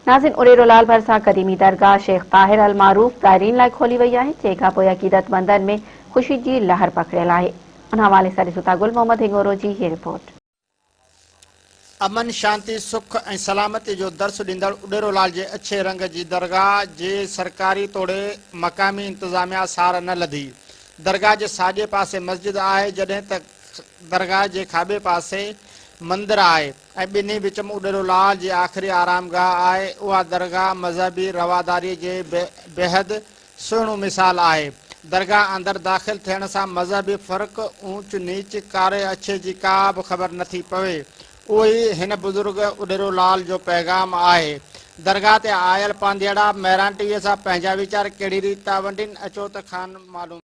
नाज़िन उडेरोलाल भरिसां क़दीमी दरगाह शेख ताहिर अल मारूफ ज़ाइरीन लाइ खोली वई आहे, जंहिंखां पोइ अक़ीदतमंदनि में ख़ुशी जी लहर पखिड़ियल आहे। उन हवाले सां ॾिसूं था गुल मोहम्मद हिंगोरो जी हीअ रिपोर्ट। अमन, शांति, सुख ऐं सलामती जो दर्स ॾींदड़ उडेरोलाल जे अछे रंग जी दरगाह जे सरकारी तोड़े मक़ामी इंतज़ामिया सार न लधी। दरगाह जे साॼे पासे मस्जिद आहे, जॾहिं त दरगाह जे खाॿे पासे मंदिर आहे ऐं ॿिन्ही विच में उडेरोलाल जी आख़िरी आरामगाह आहे। उहा दरगाह मज़हबी रवादारी जे बेहद सुहिणो मिसाल आहे। दरगाह अंदरि दाख़िल थियण सां मज़हबी फ़र्क़, ऊच नीच, कारे अछे जी का बि ख़बर नथी पवे। उहो ई हिन बुज़ुर्ग उडेरोलाल जो पैगाम आहे। दरगाह ते आयल पांधेड़ा महिरान टीवीअ सां पंहिंजा वीचार कहिड़ी रीति था वंडनि, अचो त खान मालूम।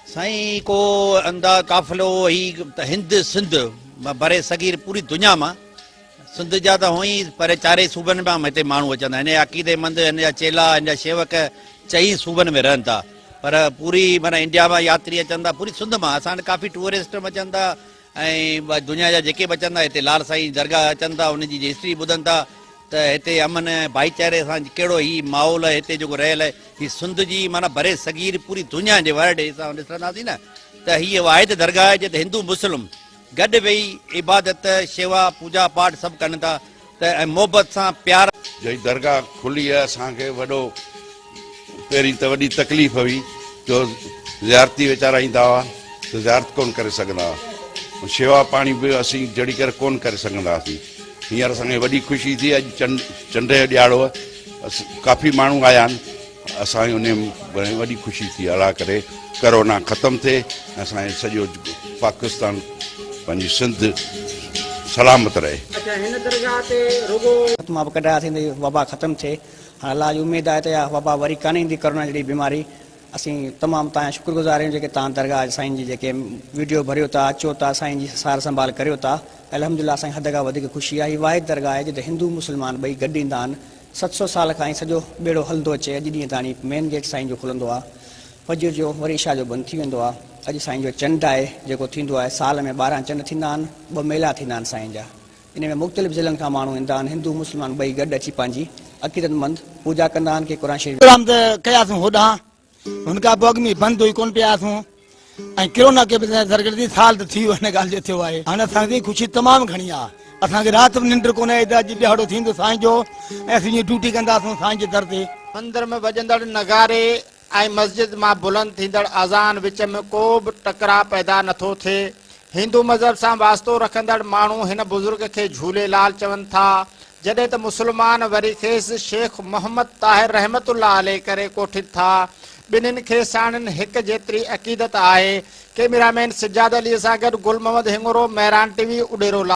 साईं को अंदाज काफ़िलो ही हिंद सिंध बरे सगीर पूरी दुनिया में सिंध जा त हुई पर चारे सूबनि में हिते माण्हू अचंदा आहिनि। अक़ीदेमंद, हिन जा चेला, हिन जा शेवक चई सूबनि में रहनि था, पर पूरी माना इंडिया में यात्री अचनि था, पूरी सिंध में असां काफ़ी टूरिस्ट अचनि था ऐं दुनिया जा जेके बि अचनि था हिते लाल साईं दरगाह अचनि था, उनजी हिस्ट्री ॿुधनि था त हिते अमन भाईचारे सां कहिड़ो ही माहौल हिते जेको रहियल आहे। हीअ सिंध जी माना बरे सगीर पूरी दुनिया जे वर्ल्ड हिसाब ॾिसंदासीं न त हीअ वाहिद दरगाह आहे जिते हिंदू मुस्लिम गॾु वेही इबादत, शेवा, पूजा पाठ सभु कनि था त ऐं मोहबत सां प्यार। जई दरगाह खुली आहे, असांखे वॾो पहिरीं त वॾी तकलीफ़ हुई जो ज़ियारती वीचारा ईंदा हुआ त ज़ियारत कोन करे सघंदा हुआ, शेवा पाणी बि असीं जड़ी करे कोन करे सघंदासीं। हींअर असांखे वॾी ख़ुशी थी, अॼु चंड जो ॾियारो काफ़ी माण्हू आया आहिनि, असांखे उन में वॾी ख़ुशी थी। अला करे करोना ख़तमु थिए, असांजो सॼो पाकिस्तान पंहिंजी सिंध सलामत रहे। हिन दरगाह ते रुगो मां कढायासीं वबा ख़तमु थिए। हाणे अलाह जी उमेदु आहे त इहा वबा वरी कान ईंदी, करोना जहिड़ी बीमारी। असीं तमामु तव्हांजा शुक्रगुज़ार आहियूं जेके तव्हां दरगाह साईं जी जेके वीडियो भरियो था, अचो था, साईं जी सार संभाल करियो था। अल्हम्दुलिल्लाह असांखे हद खां वधीक ख़ुशी आहे। हीअ वाहिद दरगाह आहे जिते हिंदू मुस्लमान ॿई गॾु ईंदा आहिनि। 700 साल खां ई सॼो बेड़ो हलंदो अचे। अॼु ॾींहं ताणी मेन गेट साईं जो खुलंदो आहे, फजर जो वरी इशा जो बंदि थी वेंदो आहे। अॼु साईं जो चंड आहे जेको थींदो आहे, साल में 12 चंड थींदा आहिनि, 2 मेला थींदा आहिनि साईं जा। इन में मुख़्तलिफ़ ज़िलनि खां माण्हू ईंदा आहिनि, हिंदू मुस्लमान ॿई गॾु अची पंहिंजी अक़ीदतमंद पूजा कंदा आहिनि। के क़ुरान शरीफ़ कयासीं होॾां, हुनखां पोइ अॻु में बंदि हुई, कोन पियासीं ऐं किरोना के सरगर्दी साल त थी वियो हिन ॻाल्हि जो थियो आहे। हाणे असांजी ख़ुशी तमामु घणी आहे। असांखे राति बि निंड कोन आहे, अॼु ॾियारो थींदो साईं जो ऐं असीं ईअं ड्यूटी कंदासीं साईं जे दर ते। मंदिर में वॼंदड़ नगारे ऐं मस्जिद मां बुलंद थींदड़ अज़ान विच में को बि टकराव पैदा नथो थिए। हिंदू मज़हब सां वास्तो रखंदड़ माण्हू हिन बुज़ुर्ग खे झूलेलाल चवनि था, जॾहिं त मुस्लमान वरी खेसि शेख मोहम्मद ताहिर रहमतुल्लाह अलैह करे कोठिन था। ॿिन्हिनि खे साणनि हिकु जेतिरी अक़ीदत आहे। कैमरामैन सिजाद अली सां गॾु गुल मोहम्मद हिंगोरो, महिरान टीवी, उडेरोलाल।